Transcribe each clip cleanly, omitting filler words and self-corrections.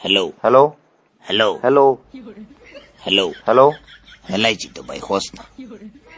Hello hello hello hello hello hello হেলাইছি তো ভাই খোঁজ না।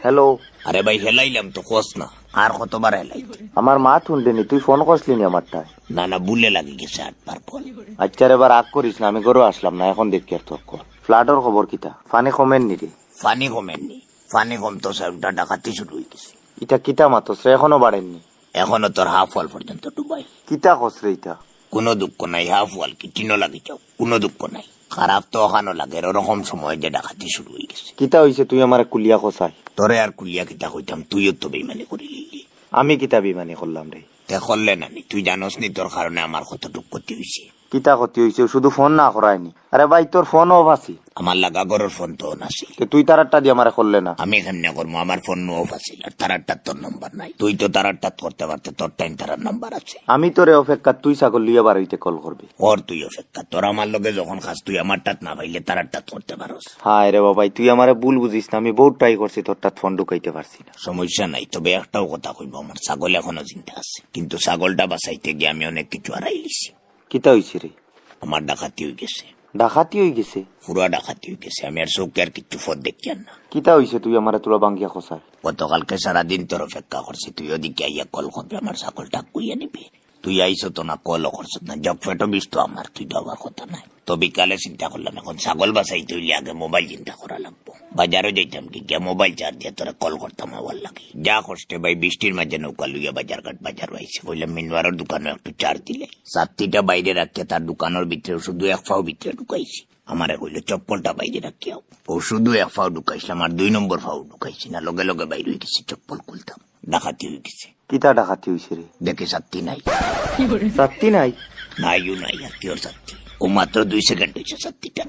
হ্যালো আরে ভাই হেলাইলাম তো খোঁজ না, আর কতবার হেলাই? আমার মা শুনলেনি, তুই ফোন করসলি নি আমারটা। না না, বুলে লাগি গেছে 8 বার ফোন। আচ্ছা রে, এবার রাগ করিস না, আমি ঘরে আসলাম না, এখন দেখি আর তোর কল। ফ্লাডর খবর কিতা? ফানি কমেন নি রে? ফানি কমেননি, ফানি কমতো সাহেবটা ডাকাতি শুরু হয়ে গেছে। ইটা কিতা মাতস রে, এখনো বাড়েননি? এখনো তোর হাফ ওয়াল পর্যন্ত ডুবাই। কিতা কস রে ইটা? কোনো দুঃখ নাই, হাফ ওয়াল কি টিনো লাগি যাও, কোনো দুঃখ নাই। খারাপ তো ওখানো লাগে, ওরকম সময় যে ডাকাতি শুরু হয়ে গেছে। কিতা হইছে তুই আমার কুলিয়া কসাই? তোরে আর কুলিয়া কিতা কইতাম, তুইও তো বেইমানি করে লিলি। আমি কিতা বিমানি করলাম রে? তে করলে নানি, তুই জানোস নি তোর কারণে আমার কতটুক ক্ষতি হয়েছে। কিতা ক্ষতি হইছে? শুধু ফোন না করায়নি? আরে ভাই তোর ফোন অফ আছে। আমার লাগা ঘরের ফোন তো নাছিল। তুই তারারটা দিয়ে আমারে করলে না? আমি এখানে করবো, আমার ফোন অফ আছে, আর তারারটার তোর নাম্বার নাই। তুই তো তারারটা করতে পারতে, তোর টাইম তারার নাম্বার আছে। আমি তোরে অপেক্ষা, তুই ছাগল লিয়ে বার হইতে কল করবি। ওর তুই অপেক্ষা, তোর আমার লগে যখন খাস তুই আমার টাত না পাইলে তারারটা করতে পারস। হায় রে বাবাই, তুই আমারে ভুল বুঝিস না, আমি বহুত ট্রাই করছি তোর টাত ফোন ঢুকাইতে পারছি না। সমস্যা নাই, তবে একটাও কথা কইব, আমার ছাগল এখনো চিন্তা আছে, কিন্তু ছাগলটা বাঁচাইতে গিয়ে আমি অনেক কিছু হারাই লিছি। কিতা হইছে রে? আমার ডাকাতি হয়ে গেছে, ডাকাতি হয়ে গেছে? পুরা ডাকাতি হয়ে গেছে। আমি আর চৌকে আর কিছু ফোন দেখি আর না। কিতা হইছে তুই আমারে তোরা বাঙ্গিয়া খসায়? গতকালকে সারাদিন তোর অপেক্ষা করছি, তুই ওদিকে আইয়া কল করবি, আমার ছাগলটা কুইয়া নিবি। তুই আইসো তো না, কলও করছ না, জগ ফেটো বিষ তো আমার, তুই যাওয়ার কথা নাই। তো বিকালে চিন্তা করলাম এখন ছাগল বাসাইতে হইলে আগে মোবাইল চিন্তা করা লাগবো। বাজারও যাইতাম কি গিয়া মোবাইল চার্জ দিয়ে তোরা কল করতাম আমার লাগে। যা কষ্টে ভাই বৃষ্টির মাঝে নৌকা লইয়া বাজার ঘাট বাজার আইসে, কইলাম মিনবারের দোকানে একটু চার্জ দিলে। সাতটিটা বাইরে রাখিয়া তার দোকানের ভিতরে শুধু এক ফাও ভিতরে ঢুকাইছি। আমারে কইলো চপ্পলটা বাইরে রাখিয়াও, ও শুধু এক ফাও ঢুকাইছিলাম, আর 2 নম্বর ফাও ঢুকাইছি না, লগে লগে বাইরে হয়ে গেছি, চপ্পল খুলতাম। ডাকাতি হয়ে গেছে। কিতা ডাকাতি হইছে রে? দেখে সাত্তি নাই, সত্যি নাই? নাইও নাই, আর কি ওর সাত্তি? ও মাত্র 2 সেকেন্ড হয়েছে সাত্তিটা,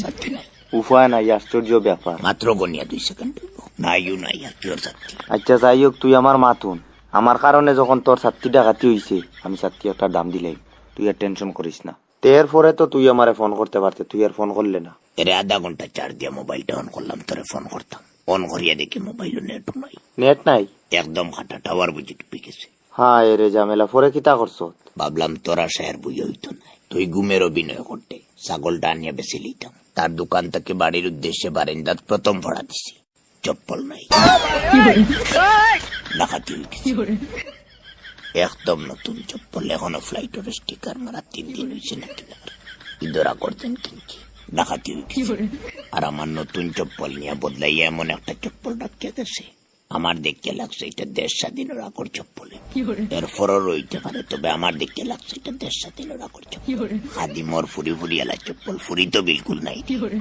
সাত্তি নাই, উপায় নাই, আশ্চর্য ব্যাপার। মাত্র গনিয়া 2 সেকেন্ড হইব। নাইও নাই, আর কি ওর সাত্তি? আচ্ছা যাই হোক, তুই আমার মাতুন, আমার কারণে যখন তোর ছাত্রী ডাকাতি হইছে, আমি ছাত্রী একটা দাম দিলাই, তুই আর টেনশন করিস না। এরপরে তো তুই আমারে ফোন করতে পারতে, তুই আর ফোন করলে না। এর আধা ঘন্টা চার্জ দিয়ে মোবাইলটা অন করলাম, তোরে ফোন করতাম। অন করিয়া দেখি মোবাইল নেট নাই, নেট নাই? একদম খাটা, টাওয়ার বুঝি ডুবে গেছে। হ্যাঁ এরে ঝামেলা, পরে কিতা করছ? ভাবলাম তোরা শেয়ার বুঝে হইতো না, তুই ঘুমের অভিনয় করতে ছাগলটা আনিয়া বেছে লিতাম। তার দোকান থেকে বাড়ির উদ্দেশ্যে বারান্দাত প্রথম ভাড়া দিছি, চপ্পল নাই, ডাকাতি হয়ে গেছে। একদম নতুন চপ্পল, এখনো ফ্লাইটের স্টিকার মারা, 3 দিন হয়েছে নাকি ইদরা করতেন কিনছি, ডাকাতি হয়ে গেছে। আর আমার নতুন চপ্পল নিয়ে বদলাইয়া এমন একটা চপ্পল রাখিয়া গেছে, আমার দেখতে লাগছে এটা দেশ স্বাধীনের আকর চপ্পলে। এরপরও রইতে পারে, তবে আমার দেখতে লাগছে এটা দেশ স্বাধীনের আকর চপ্পল। খাদিমর ফুরি ফুরি এলা চপ্পল, ফুরি তো বিলকুল নাই।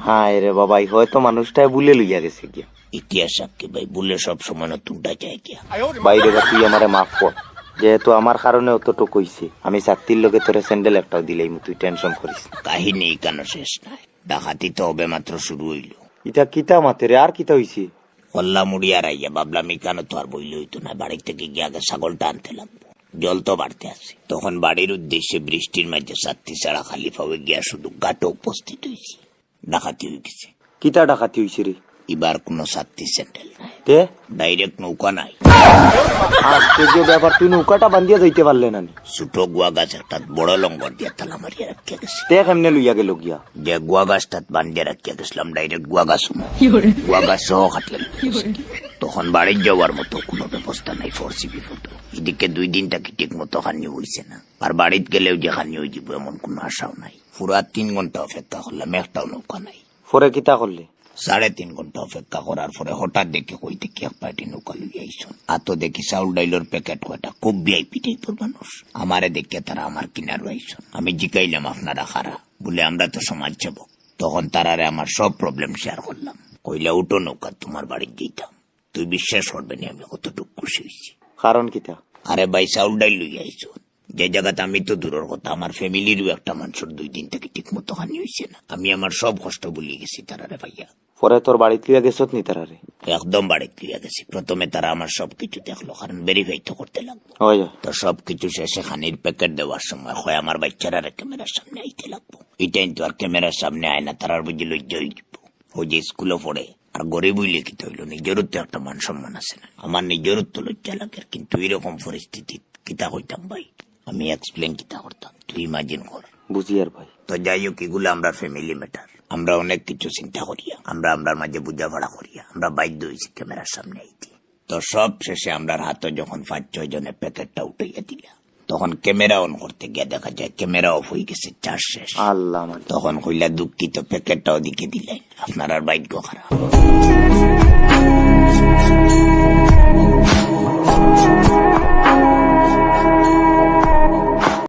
হ্যাঁ রে বাবাই, হয়তো মানুষটাই ভুলে লইয়া গেছে গিয়া। ইতিহাস সাক্ষী ভাই, বলে সব সময় নতুনটা চাই গিয়া। বাইরে বা তুই আমারে মাফ কর, যেহেতু আমার কারণে অতটুকু হইছে, আমি ছাত্রীর লোকে তোরে স্যান্ডেল একটাও দিলেই, তুই টেনশন করিস না। কাহিনী কেন শেষ নাই, ডাকাতি তো হবে মাত্র শুরু হইল। ইটা কিতা মাতে রে? আর কিতা হইছে? কল্লা মুড়ি আর আইয়া ভাবলাম এখানে তো আর বইলে হইতো না, বাড়ি থেকে গিয়ে আগে ছাগলটা আনতে লাগবো। জল তো বাড়তে আছে, তখন বাড়ির উদ্দেশ্যে বৃষ্টির মাঝে সাত্তি ছাড়া খালি পাবে গিয়া শুধু ঘাটে উপস্থিত হয়েছি। ডাকাতি হয়ে গেছে। কিতা ডাকাতি হইছে রে? এবার কোন সাত্তি স্যান্ডেল নাই, তে ডাইরেক্ট নৌকা নাই। আশ্চর্য ব্যাপার, তুই নৌকাটা বান্ধিয়া যাইতে পারলে না? ছোট গুয়া গাছ একটা বড় লঙ্গর দিয়ে তালা মারিয়া রাখিয়া গেছে। তে কেমনে লইয়া গেল গিয়া? যে গুয়া গাছটা বান্ধিয়া রাখিয়া গেছিলাম, ডাইরেক্ট গুয়া গাছ গুয়া গাছ সহ খাটিয়ে তখন বাড়ির যাওয়ার মতো কোনো ব্যবস্থা নাই, ফোর্সি বিপদ। এদিকে 2 দিনটা কি ঠিক মতো খানি হইছে না, আর বাড়িত গেলেও যে খানি হয়ে যাব এমন কোনো আশাও নাই। পুরা 3 ঘন্টা অপেক্ষা করলাম, একটাও নৌকা নাই। পরে কিতা করলে? 3.5 ঘন্টা অপেক্ষা করার পরে হঠাৎ দেখে কই থেকে এক পার্টি নৌকা লইয়া আইসন। আর তো দেখি চাউল ডাইলের প্যাকেট কয়টা, খুব ভিআইপি টাইপের মানুষ। আমারে দেখে তারা আমার কিনার আইসন। আমি জিকাইলাম আপনারা খারা, বলে আমরা তো সমাজ সেবক। তখন তারারে আমার সব প্রবলেম শেয়ার করলাম। কইলা উঠো নৌকা, তোমার বাড়ি যেতাম। তুই বিশ্বাস করবে না আমি কতটুকু খুশি হয়েছি। কারণ কিতা? আরে ভাই, চাউল ডাইল লইয়া আইসন, যে জায়গাতে আমি তো দূরের কথা, আমার ফ্যামিলিরও একটা মানুষের 2 দিন থেকে ঠিক মতো হানি হয়েছে না। আমি আমার সব কষ্ট ভুলিয়ে গেছি তারারে ভাইয়া। পরে তোর বাড়িতে লিয়া গেছত নি তারারে? একদম বাড়িতে লিয়া গেছি। প্রথমে তারা আমার সবকিছু দেখলো, কারণ ভেরিফাই তো করতে লাগলো। তো সবকিছু শেষে খানির প্যাকেট দেওয়ার সময় হয় আমার বাচ্চারা ক্যামেরার সামনে আইতে লাগবো। এটাই তো আর ক্যামেরার সামনে আয় না, তারার বুঝি লজ্জা হয়ে যাব। ও যে স্কুলে পড়ে আর গরিব হইলে কি হইলো, নিজেরও তো একটা মান সম্মান আছে না। আমার নিজেরও তো লজ্জা লাগে, কিন্তু এরকম পরিস্থিতি কিতা হইতাম ভাই, আমি এক্সপ্লেন কিতা করতাম তুই ইমাজিন কর। বুঝি আর ভাই। তো যাই হোক, এগুলো আমরা ফ্যামিলি ম্যাটার, আমরা অনেক কিছু চিন্তা করিয়া, আমরা আমরার মাঝে বুঝাপড়া করিয়া আমরা বাধ্য হয়েছি ক্যামেরার সামনে আইতে। তো সব শেষে আমরার হাতে যখন 5-6 জনের প্যাকেটটা উঠাইয়া দিলা, তখন ক্যামেরা অন করতে গিয়ে দেখা যায় ক্যামেরা অফ হয়ে গেছে, চার্জ শেষ। আল্লাহ আমার। তখন কইলা দুঃখিত, প্যাকেটটা ওদিকে দিলেন, আপনার আর ভাগ্য খারাপ।